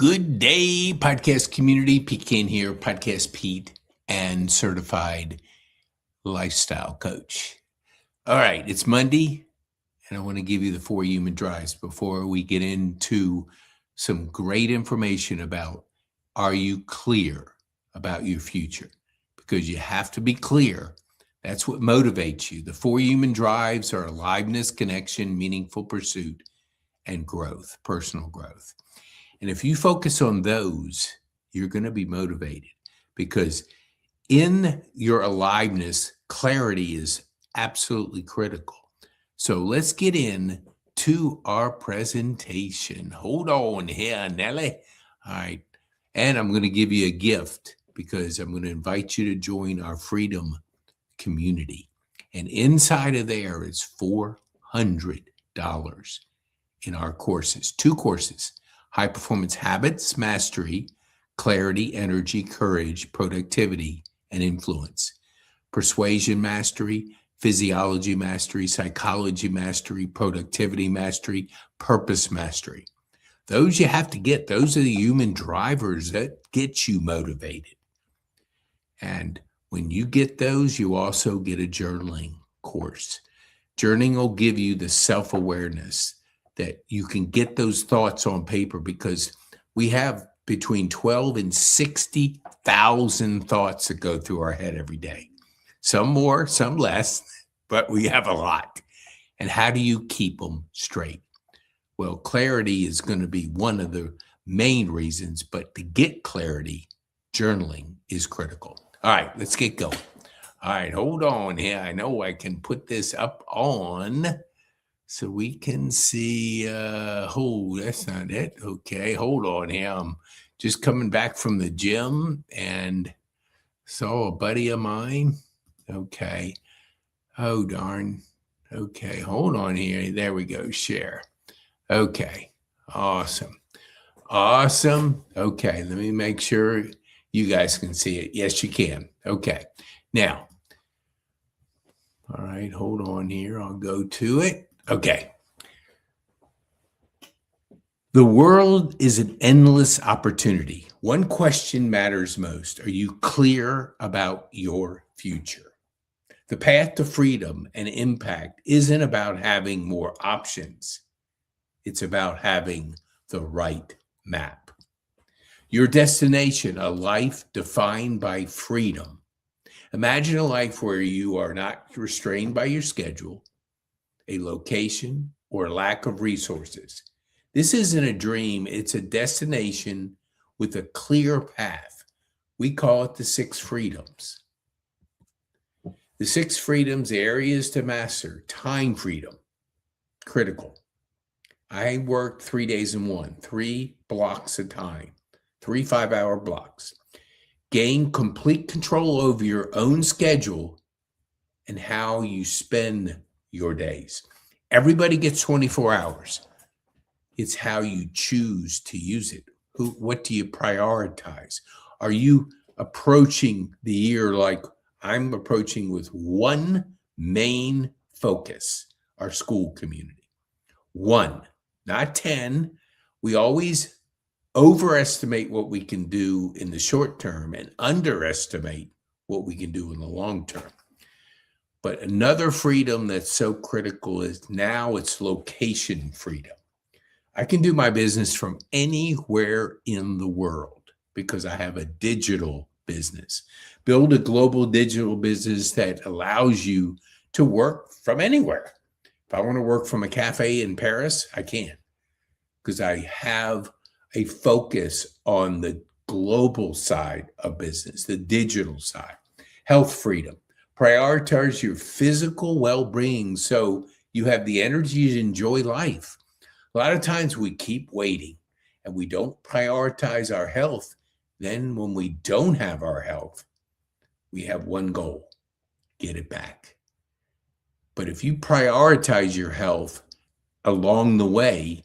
Good day, podcast community. Pete Kane here, Podcast Pete, and certified lifestyle coach. All right, it's Monday, and I want to give you the 4 human drives before we get into some great information about are you clear about your future? Because you have to be clear. That's what motivates you. The 4 human drives are aliveness, connection, meaningful pursuit, and growth, personal growth. And if you focus on those, you're going to be motivated because in your aliveness, clarity is absolutely critical. So let's get in to our presentation. Hold on here, Nelly. All right. And I'm going to give you a gift because I'm going to invite you to join our freedom community. And inside of there is $400 in our courses, 2 courses. High performance habits, mastery, clarity, energy, courage, productivity, and influence. Persuasion mastery, physiology mastery, psychology mastery, productivity mastery, purpose mastery. Those you have to get. Those are the human drivers that get you motivated. And when you get those, you also get a journaling course. Journaling will give you the self-awareness that you can get those thoughts on paper because we have between 12 and 60,000 thoughts that go through our head every day. Some more, some less, but we have a lot. And how do you keep them straight? Well, clarity is going to be one of the main reasons, but to get clarity, journaling is critical. All right, let's get going. All right, hold on here. I know I can put this up on so we can see, that's not it. Okay, hold on here. I'm just coming back from the gym and saw a buddy of mine. Okay. Oh, darn. Okay, hold on here. There we go, share. Okay, awesome. Okay, let me make sure you guys can see it. Yes, you can. Okay, now, all right, hold on here. I'll go to it. Okay. The world is an endless opportunity. One question matters most. Are you clear about your future? The path to freedom and impact isn't about having more options. It's about having the right map. Your destination, a life defined by freedom. Imagine a life where you are not restrained by your schedule, a location, or lack of resources. This isn't a dream, it's a destination with a clear path. We call it the 6 freedoms. The 6 freedoms, areas to master. Time freedom, critical. I work 3 days in one, 3 blocks of time, 3 5-hour blocks. Gain complete control over your own schedule and how you spend your days. Everybody gets 24 hours. It's how you choose to use it. What do you prioritize? Are you approaching the year like I'm approaching with one main focus, our school community? 1, not 10. We always overestimate what we can do in the short term and underestimate what we can do in the long term. But another freedom that's so critical is now it's location freedom. I can do my business from anywhere in the world because I have a digital business. Build a global digital business that allows you to work from anywhere. If I want to work from a cafe in Paris, I can because I have a focus on the global side of business, the digital side. Health freedom. Prioritize your physical well-being so you have the energy to enjoy life. A lot of times we keep waiting and we don't prioritize our health. Then when we don't have our health, we have one goal, get it back. But if you prioritize your health along the way,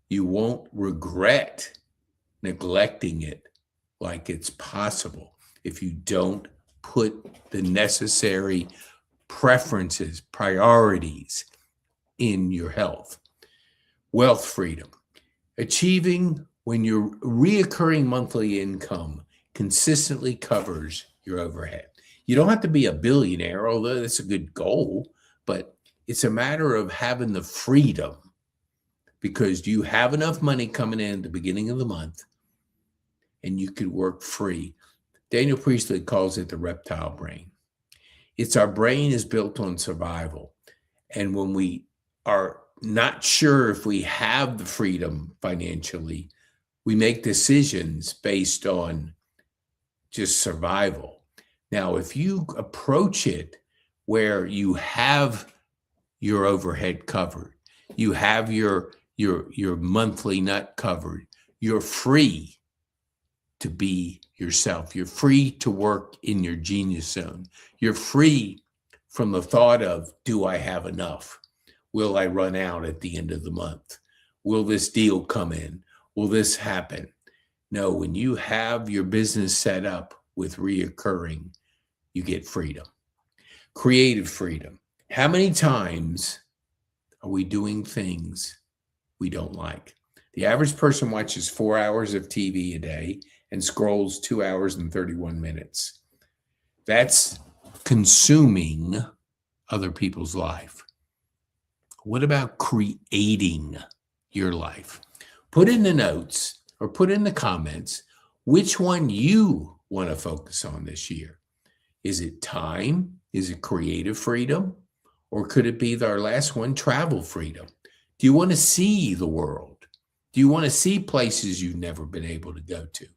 you won't regret neglecting it like it's possible if you don't put the necessary preferences, priorities in your health. Wealth freedom. Achieving when your reoccurring monthly income consistently covers your overhead. You don't have to be a billionaire, although that's a good goal, but it's a matter of having the freedom because you have enough money coming in at the beginning of the month and you could work free. Daniel Priestley calls it the reptile brain. It's our brain is built on survival. And when we are not sure if we have the freedom financially, we make decisions based on just survival. Now, if you approach it where you have your overhead covered, you have your monthly nut covered, you're free to be yourself. You're free to work in your genius zone. You're free from the thought of, do I have enough? Will I run out at the end of the month? Will this deal come in? Will this happen? No, when you have your business set up with reoccurring, you get freedom. Creative freedom. How many times are we doing things we don't like? The average person watches 4 hours of TV a day and scrolls 2 hours and 31 minutes. That's consuming other people's life. What about creating your life? Put in the notes or put in the comments which one you want to focus on this year. Is it time? Is it creative freedom? Or could it be our last one, travel freedom? Do you want to see the world? Do you want to see places you've never been able to go to?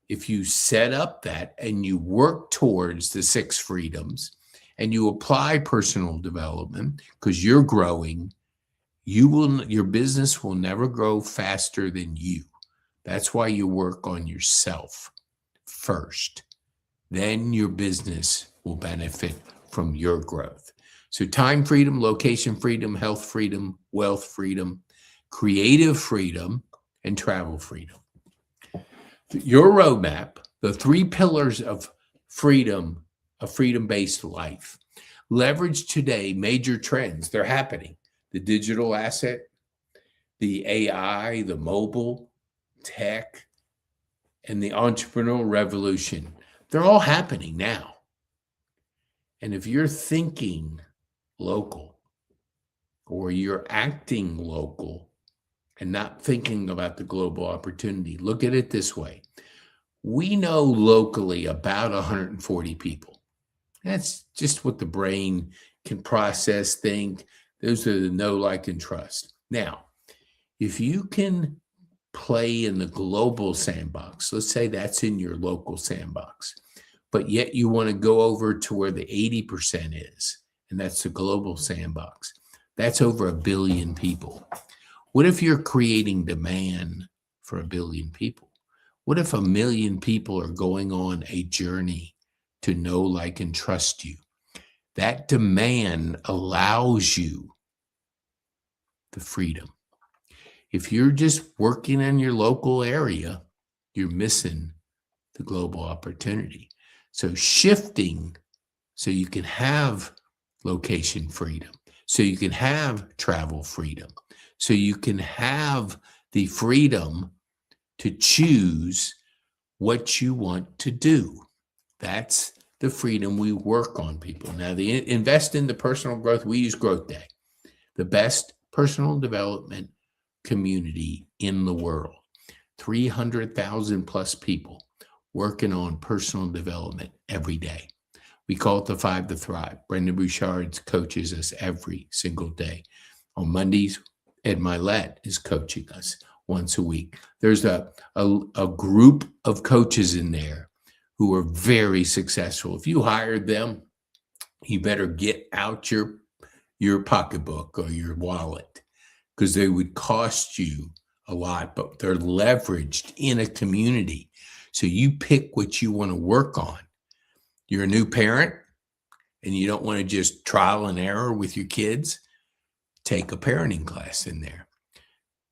If you set up that and you work towards the 6 freedoms and you apply personal development because you're growing, your business will never grow faster than you. That's why you work on yourself first. Then your business will benefit from your growth. So time freedom, location freedom, health freedom, wealth freedom, creative freedom, and travel freedom. Your roadmap, the 3 pillars of freedom, a freedom-based life. Leverage today major trends. They're happening. The digital asset, the AI, the mobile, tech, and the entrepreneurial revolution. They're all happening now. And if you're thinking local or you're acting local and not thinking about the global opportunity, look at it this way. We know locally about 140 people. That's just what the brain can process, think. Those are the know, like, and trust. Now, if you can play in the global sandbox, let's say that's in your local sandbox, but yet you want to go over to where the 80% is, and that's the global sandbox. That's over 1 billion people. What if you're creating demand for 1 billion people? What if 1 million people are going on a journey to know, like, and trust you? That demand allows you the freedom. If you're just working in your local area, you're missing the global opportunity. So shifting so you can have location freedom, so you can have travel freedom, so you can have the freedom to choose what you want to do. That's the freedom we work on, people. Now, invest in the personal growth. We use Growth Day, the best personal development community in the world. 300,000 plus people working on personal development every day. We call it the 5 to Thrive. Brendan Bouchard coaches us every single day. On Mondays, Ed Milet is coaching us once a week. There's a group of coaches in there who are very successful. If you hired them, you better get out your pocketbook or your wallet, because they would cost you a lot, but they're leveraged in a community. So you pick what you want to work on. You're a new parent and you don't want to just trial and error with your kids, take a parenting class in there.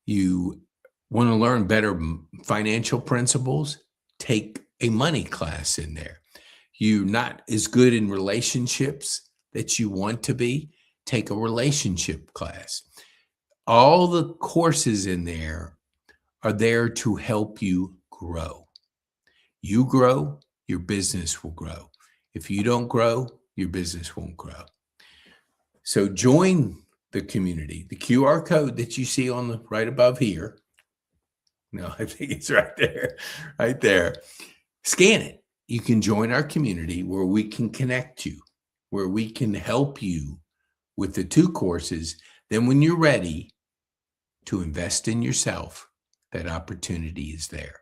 You want to learn better financial principles, take a money class in there. You're not as good in relationships that you want to be, take a relationship class. All the courses in there are there to help you grow. You grow, your business will grow. If you don't grow, your business won't grow. So join the community. The QR code that you see on the right above here. No, I think it's right there, right there. Scan it. You can join our community where we can connect you, where we can help you with the 2 courses. Then when you're ready to invest in yourself, that opportunity is there.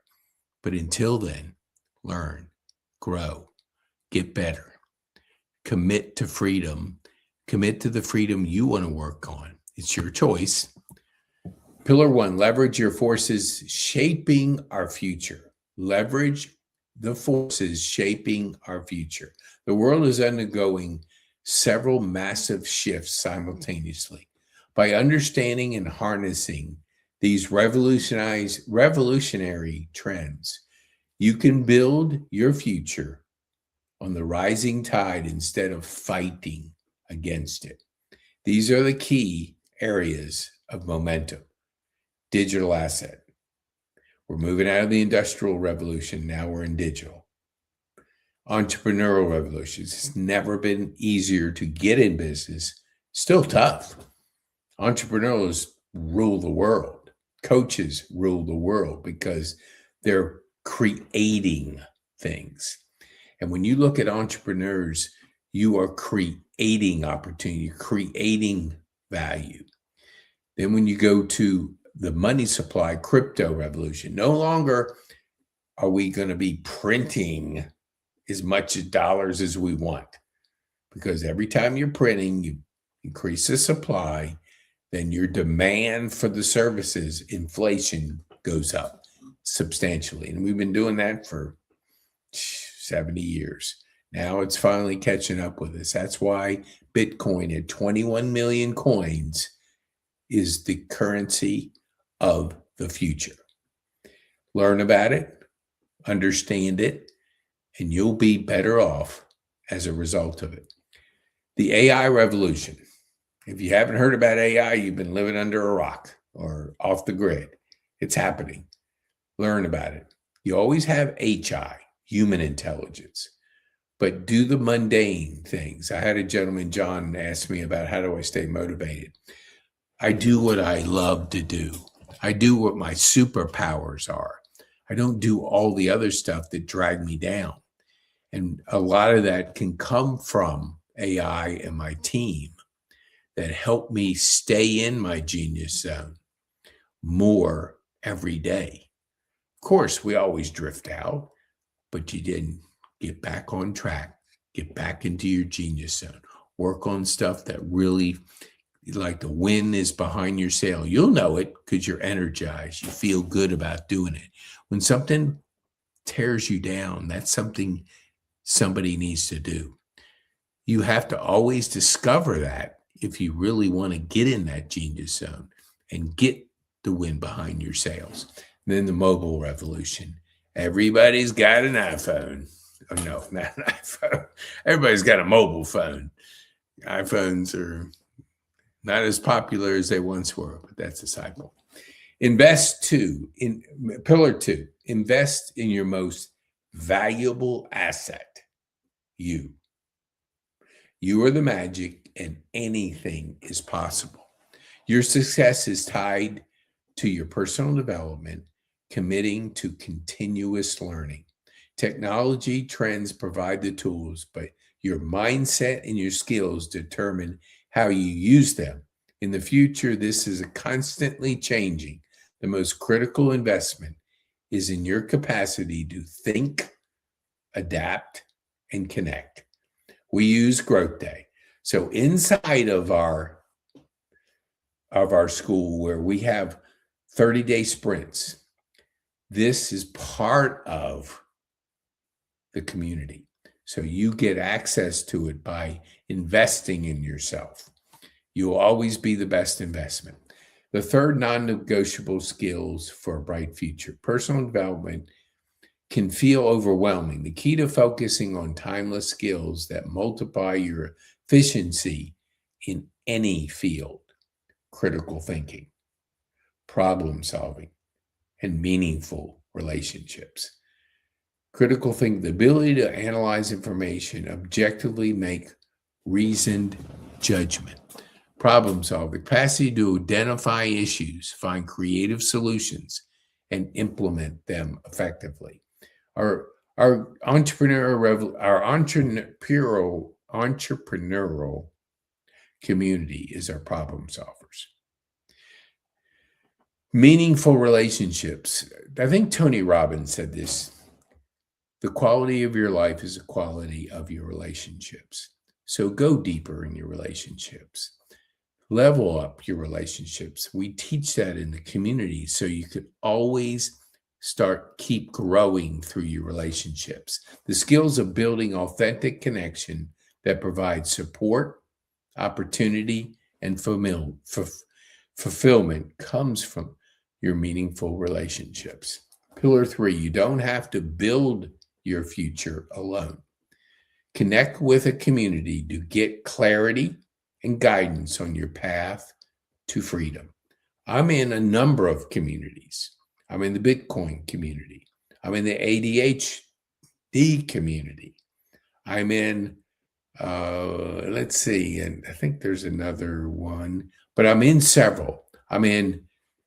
But until then, learn, grow, get better, commit to freedom, commit to the freedom you want to work on. It's your choice. Pillar 1, leverage your forces shaping our future. Leverage the forces shaping our future. The world is undergoing several massive shifts simultaneously. By understanding and harnessing these revolutionary trends, you can build your future on the rising tide instead of fighting against it. These are the key areas of momentum. Digital asset. We're moving out of the industrial revolution. Now we're in digital. Entrepreneurial revolutions. It's never been easier to get in business. Still tough. Entrepreneurs rule the world. Coaches rule the world because they're creating things. And when you look at entrepreneurs, you are creating opportunity, you're creating value. Then when you go to the money supply, crypto revolution, no longer are we going to be printing as much dollars as we want, because every time you're printing, you increase the supply, then your demand for the services, inflation goes up substantially. And we've been doing that for 70 years. Now it's finally catching up with us. That's why Bitcoin at 21 million coins is the currency of the future. Learn about it, understand it, and you'll be better off as a result of it. The AI revolution. If you haven't heard about AI, you've been living under a rock or off the grid. It's happening. Learn about it. You always have HI, human intelligence, but do the mundane things. I had a gentleman, John, ask me about how do I stay motivated. I do what I love to do. I do what my superpowers are. I don't do all the other stuff that drag me down. And a lot of that can come from AI and my team that help me stay in my genius zone more every day. Of course, we always drift out, but you didn't get back on track, get back into your genius zone, work on stuff that really, like the wind is behind your sail. You'll know it because you're energized. You feel good about doing it. When something tears you down, that's something somebody needs to do. You have to always discover that if you really want to get in that genius zone and get the wind behind your sails. And then the mobile revolution. Everybody's got an iPhone. Oh, no, not an iPhone. Everybody's got a mobile phone. iPhones are not as popular as they once were, but that's a cycle. Pillar 2, invest in your most valuable asset, you. You are the magic, and anything is possible. Your success is tied to your personal development, committing to continuous learning. Technology trends provide the tools, but your mindset and your skills determine how you use them. In the future, this is constantly changing. The most critical investment is in your capacity to think, adapt, and connect. We use Growth Day. So inside of our school, where we have 30-day sprints, this is part of the community. So you get access to it by investing in yourself. You'll always be the best investment. The third non-negotiable skills for a bright future. Personal development can feel overwhelming. The key to focusing on timeless skills that multiply your efficiency in any field: critical thinking, problem solving, and meaningful relationships. Critical thinking, the ability to analyze information, objectively make reasoned judgment. Problem solving, capacity to identify issues, find creative solutions, and implement them effectively. Our entrepreneurial community is our problem solvers. Meaningful relationships. I think Tony Robbins said this. The quality of your life is the quality of your relationships. So go deeper in your relationships. Level up your relationships. We teach that in the community so you could always keep growing through your relationships. The skills of building authentic connection that provides support, opportunity, and fulfillment comes from your meaningful relationships. Pillar 3, you don't have to build your future alone. Connect with a community to get clarity and guidance on your path to freedom. I'm in a number of communities. I'm in the Bitcoin community. I'm in the ADHD community. I'm in, let's see, and I think there's another one, but I'm in several. I'm in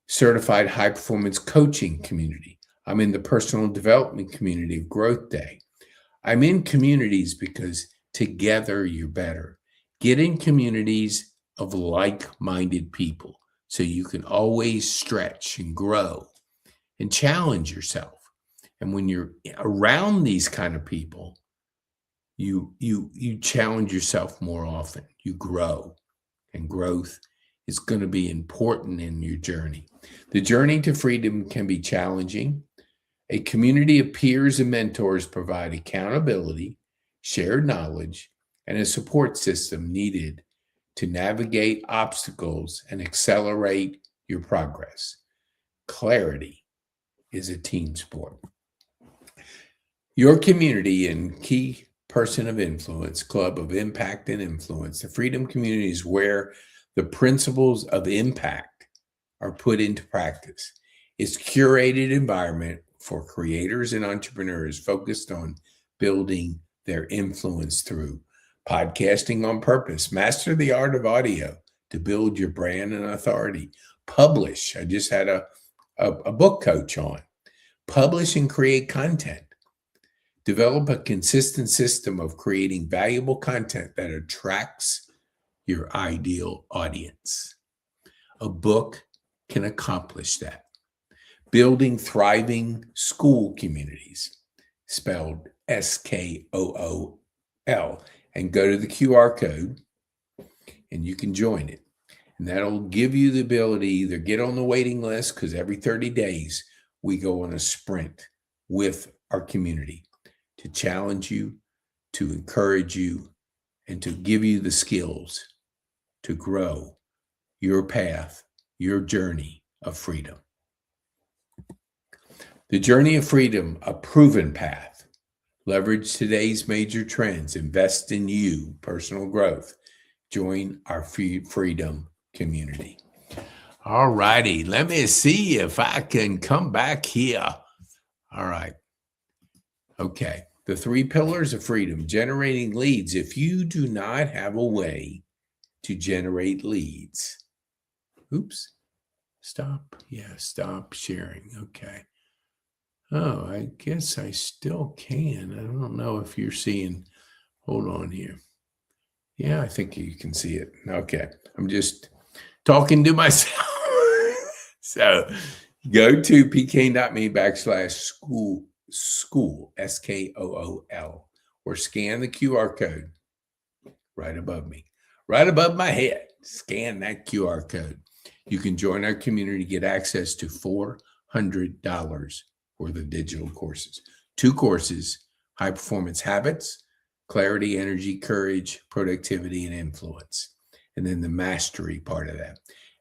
certified high performance coaching community. I'm in the personal development community of Growth Day. I'm in communities because together you're better. Get in communities of like-minded people so you can always stretch and grow and challenge yourself. And when you're around these kind of people, you challenge yourself more often. You grow, and growth is going to be important in your journey. The journey to freedom can be challenging. A community of peers and mentors provide accountability, shared knowledge, and a support system needed to navigate obstacles and accelerate your progress. Clarity is a team sport. Your community and key person of influence, club of impact and influence, the Freedom Community is where the principles of impact are put into practice. It's curated environment for creators and entrepreneurs focused on building their influence through podcasting on purpose, master the art of audio to build your brand and authority, publish. I just had a book coach on. Publish and create content. Develop a consistent system of creating valuable content that attracts your ideal audience. A book can accomplish that. Building thriving school communities, spelled SKOOL, and go to the QR code and you can join it. And that'll give you the ability to either get on the waiting list, because every 30 days we go on a sprint with our community to challenge you, to encourage you, and to give you the skills to grow your path, your journey of freedom. The journey of freedom, a proven path. Leverage today's major trends. Invest in you, personal growth. Join our freedom community. All righty. Let me see if I can come back here. All right. Okay. The 3 pillars of freedom. Generating leads. If you do not have a way to generate leads. Oops. Stop. Yeah, stop sharing. Okay. Oh, I guess I still can. I don't know if you're seeing. Hold on here. Yeah, I think you can see it. Okay. I'm just talking to myself. So go to pk.me/school, SKOOL, or scan the QR code right above me, right above my head. Scan that QR code. You can join our community, get access to $400 for the digital courses. 2 courses, high performance habits, clarity, energy, courage, productivity, and influence. And then the mastery part of that.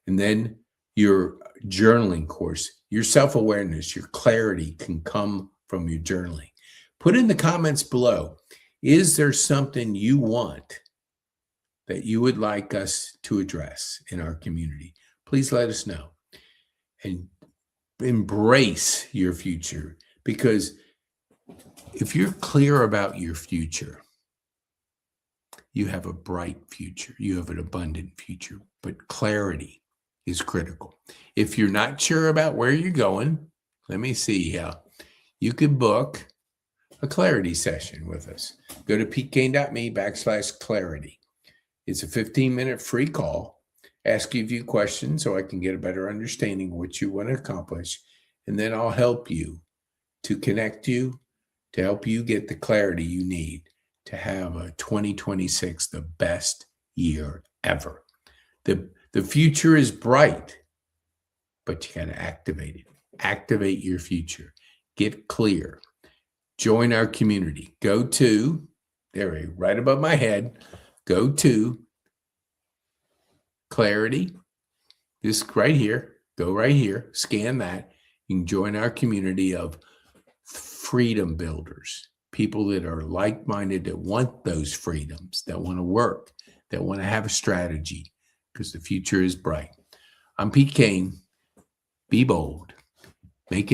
And then your journaling course, your self-awareness, your clarity can come from your journaling. Put in the comments below, is there something you want that you would like us to address in our community? Please let us know. And embrace your future, because if you're clear about your future, you have a bright future. You have an abundant future, but clarity is critical. If you're not sure about where you're going, let me see how you could book a clarity session with us. Go to pkane.me/clarity. It's a 15-minute free call. Ask you a few questions so I can get a better understanding of what you want to accomplish. And then I'll help you to connect you, to help you get the clarity you need to have a 2026, the best year ever. The future is bright, but you got to activate it. Activate your future. Get clear. Join our community. Go to, there, right above my head, go to Clarity. This right here. Go right here. Scan that. You can join our community of freedom builders, people that are like-minded, that want those freedoms, that want to work, that want to have a strategy, because the future is bright. I'm Pete Kane. Be bold. Make it